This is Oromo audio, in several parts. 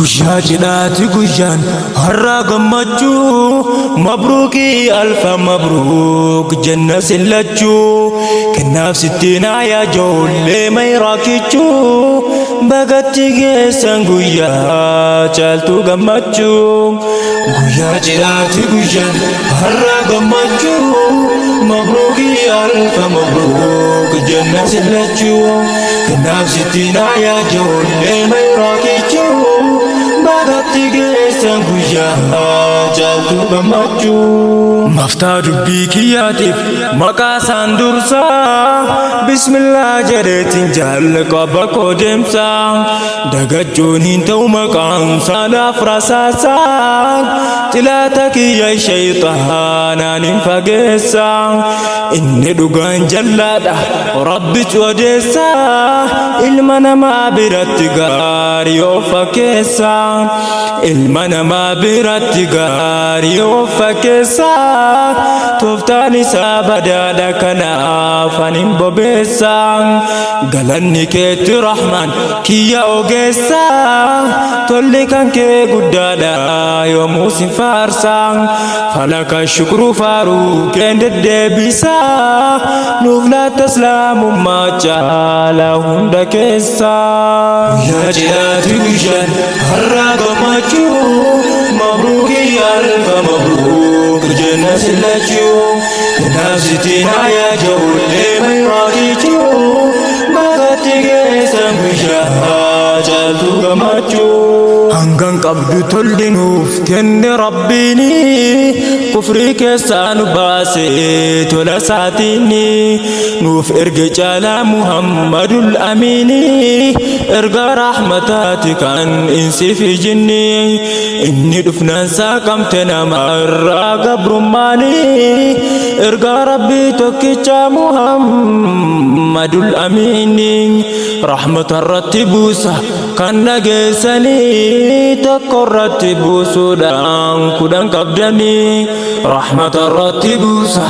guyyaa cidhaati guyyaan har'a gammachuu mabruuki alfa mabruuk janna sillachuu kennaaf sittiin aayaa ijoollee mayraakichuu bagatti geessan guyyaa caaltuu gammachuu guyyaa cidhaati guyyaan har'a gammachuu mabruuki alfa mabruuk janna sillachuu kennaaf sittiin aayaa ijoollee mayraakichuu bagatti geessan guyyaa caaltuu gammachuu maftaa dubbii kiyyaatiif maqaa isaan dursaa bismillah jedheetiin jaalqaba koo deemsaa dagachuun hin ta'u maqaan saanaaf rasaasaa xilaata kiyya shayxaanaan hin fageessaa inni dhugaan jallaadha rabbitu odeessaa ilma namaa biratti gaarii of fakkeessaa ilma namaa biratti gaarii of fakkeessaa tooftaan isaa badaadha kanaaf anin bobeessaa galanni keetti rahmaan kiyya ogeessaa tolli kan kee guddaadha yoomuu sin faarsaa falaka shukru faaruu keen deddeebisaa nuuf laatta islaamummaa caalaa hunda keessaa guyyaa cidhaati guyyaan har'a gammachuu mabruuki alfa mabruuk janna sillachuu kennaaf sittiin aayaa ijoollee mayraakichuu bagatti geessan guyyaa caaltuu gammachuu hangan qabdu tolli nuuf kenne rabbiini kufrii keessaa nu baase tola isaatiini nuuf erge caalaa muhammadul amiini erga rahmataati kan insi fi jinni inni dhufnaan saaqamte namarraa gabrummaani erga rabbii tokkicha muhammadul amiini rahmata irratti buusa kan dhageessanii tokko irratti buusuudhaan kudhan qabdanii rahmata irratti buusa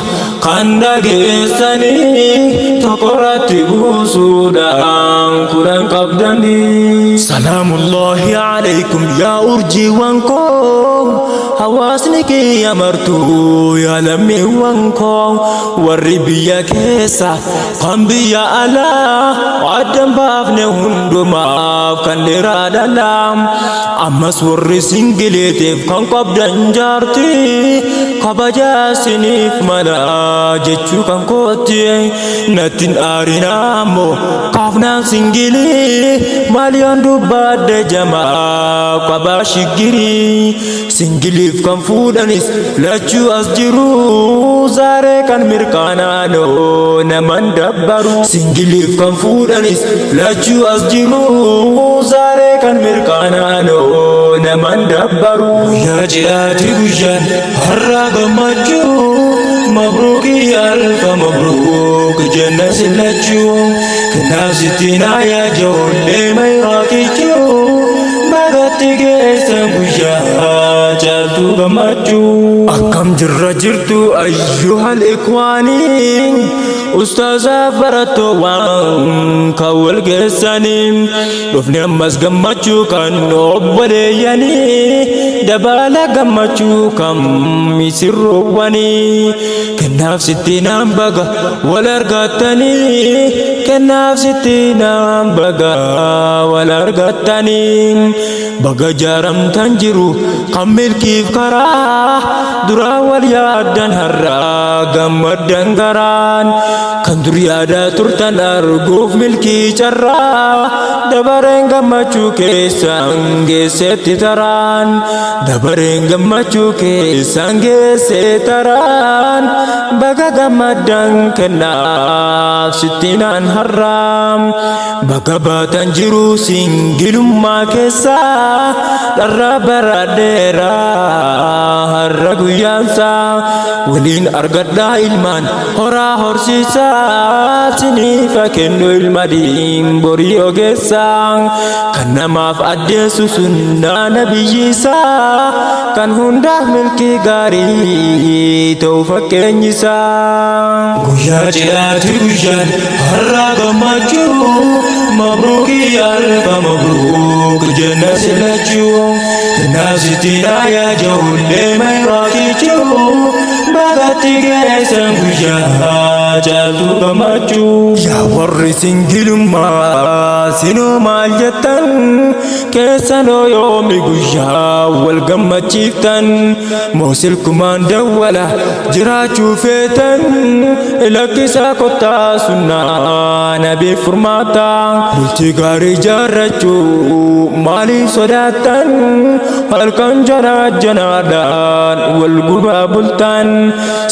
kan dhageessanii tokko irratti buusuudhaan kudhan qabdanii salaamullahi alaykum yaa urjiiwwan koo hawaasni kiyya martuu yaa lammiiwwan koo warri biyya keessa kan biyya alaa addan baafne hundumaaf kan dheeraa dhalaam ammas warri singiliitiif kan qabdan jaartii kabajaa siniif mala jechuu kan kooti nattin aarinaa ammoo kaafnaan singilii maaliyoon dubbaadde jamaa qabaa shiggirii singiliif kan fuudhanis lachuu as jiru zaaree kan mirqaanaanoo naman dabbaru singiliif kan fuudhanis lachuu as jiru zaaree kan mirqaanaanoo naman dabbaru guyyaa cidhaati guyyaan har'a gammachuu mabruuki alfa mabruuk janna sillachuu kennaaf sittiin aayaa ijoollee mayraakichuu bagatti geessan guyyaa caaltuu gammachuu akkam jirra jirtu ayyuhal ikwaanii ustaazaaf barattoowwan kan wal geessanii dhufne ammas gammachuu kan obboleeyyanii dabala gammachuu kan misirroowwanii kennaaf sittiin baga wal argattanii kennaaf sittiin baga wal argattanii baga jaaramtan jiru kan milkiif karaa duraa wal yaaddan har'aa gammaddan garaan kan dur yaadaa turtan arguuf milkii carraa dabareen gammachuu keessan geessetti taraan dabareen gammachuu keessan geesse taraan baga gammaddan kennaaf sittinaan har'aam baga baatan jiru singilummaa keessaa dharraa baradheeraa har'a guyyaa guyyaansa waliin argadhaa ilmaan horaa horsiisaa siniifa kennu ilmadiin borii ogeessaa kan namaaf addeessu sunnaa nabiyyiisaa kan hundaaf milkii gaarii ta'u fakkeenyisaa. Guyyaa cidhaati guyyaan har'aa gammachuu mabruukii alfa mabruuk jenna silachuu kanaaf sittiin aayaa jawullee mayraakichuu bagatti geessan guyyaa caaltuu gammachuu. Yaa warri singilummaa sinoo maal jettan keessanoo yoomi guyyaa wal gammachiiftan moo silkumaan dawwala jiraachuu feetan lakkisaa kottaa sunnaa nabii furmaataa bultii gaarii jaarrachuu maaliif sodaattan halkan janaadhaan wal gubaa bultan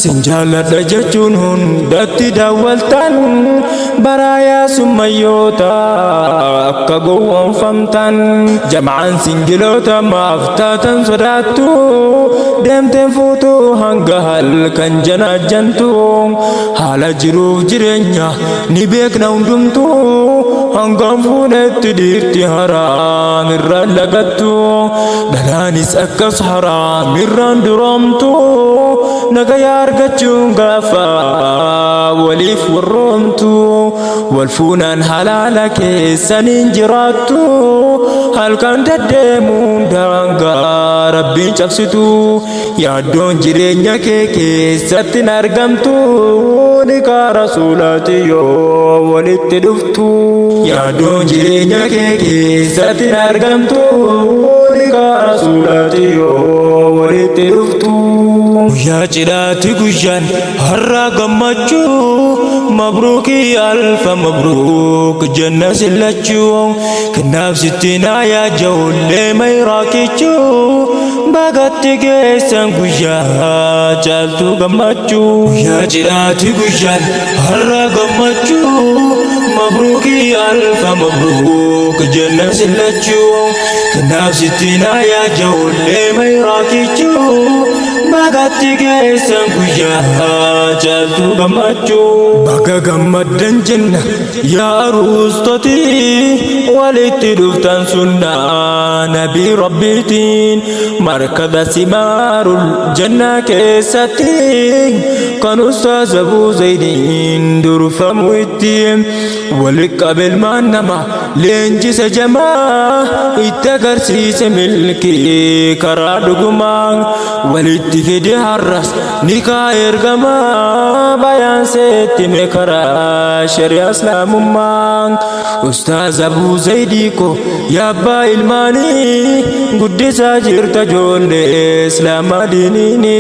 sin jaalladha jechuun hundatti daawwaltan baraayaa summayyoota akka gowwoomfamtan jama'aan singiloota maaf taatan sodaattu deemteen fuutuu hanga halkan janaajjantu haala jiruuf jireenya ni beekna hundumtuu hangam fuudhetti dhiirti haraam irraan lagattu dhalaanis akkas haraam irraan duroomtu nagayaa argachuun gaafa waliif warroomtu wal fuunaan halaala keessaniin jiraattu halkan deddeemuun daangaa rabbiin cabsitu yaaddoon jireenya kee keessatti hin argamtu nikaa rasuulaati yoo walitti dhuftu yaaddoon jireenya kee keessatti hin argamtu nikaa rasuulaati yoo walitti dhuftu. Guyyaa cidhaati guyyaan har'aa gammachuu mabruukii alfa mabruuk jenna silachuu kanaaf sittiin aayaa jawullee mayraakichuu bagatti geessan guyyaa caaltuu gammachuu. Guyyaa cidhaati guyyaan har'aa gammachuu mabruukii alfa mabruuk jenna silachuu kanaaf sittiin aayaa jawullee mayraakichuu bagatti geessan guyyaa caaltuu gammachuu. Bakka gammaddan jenna yaa aruustoti walitti dhuftan sunnaa nabii rabbiitiin markaba simaarul jannaa keessatti kan ustaaz Abuu Zaydiin durfamu itti walitti qabelmaan nama leenjisa jamaa itti agarsiise milkii karaa dhugumaan walitti fide har'as nikaa ergamaa bayaan seetti mee karaa shari'a islaamummaa ustaaz Abuu Zaydii ko yaa abbaa ilmaanii guddisaa jirta ijoollee islaamaa diiniini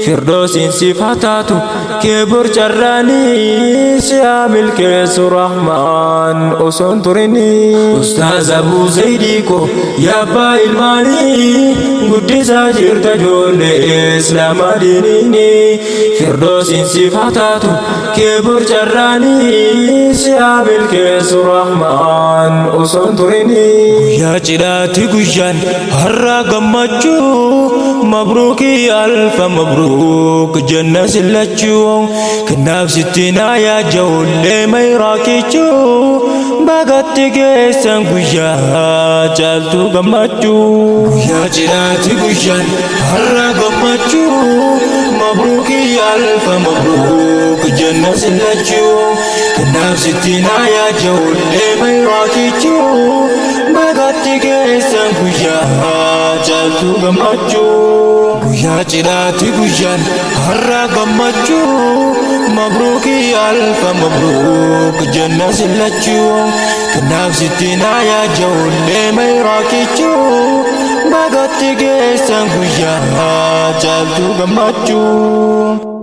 firdoosiin siif haa taatu kee borcarraanii si haa milkeessu rahmaan osoon turini. Ustaaz Abuu Zaydii ko yaa abbaa ilmaanii guddisaa jirta ijoollee islaamaa diiniini firdoosiin siif haa taatu kee borcarraanii si haa milkeessu rahmaan osoon turini. Guyyaa cidhaati guyyaan har'aa gammachuu mabruukii alfa mabruuk jenna silachuu kanaaf sittiin aayaa jawullee mayraakichuu bagatti geessan guyyaa caaltuu gammachuu. Guyyaa cidhaati guyyaan har'aa gammachuu mabruukii alfa mabruuk jenna silachuu kanaaf sittiin aayaa jawullee mayraakichuu bagatti geessan guyyaa caaltuu gammachuu. Guyyaa cidhaati guyyaan har'aa gammachuu mabruukii alfa mabruuk jenna silachuu kanaaf sittiin aayaa jawullee mayraakichuu bagatti geessan guyyaa caaltuu gammachuu.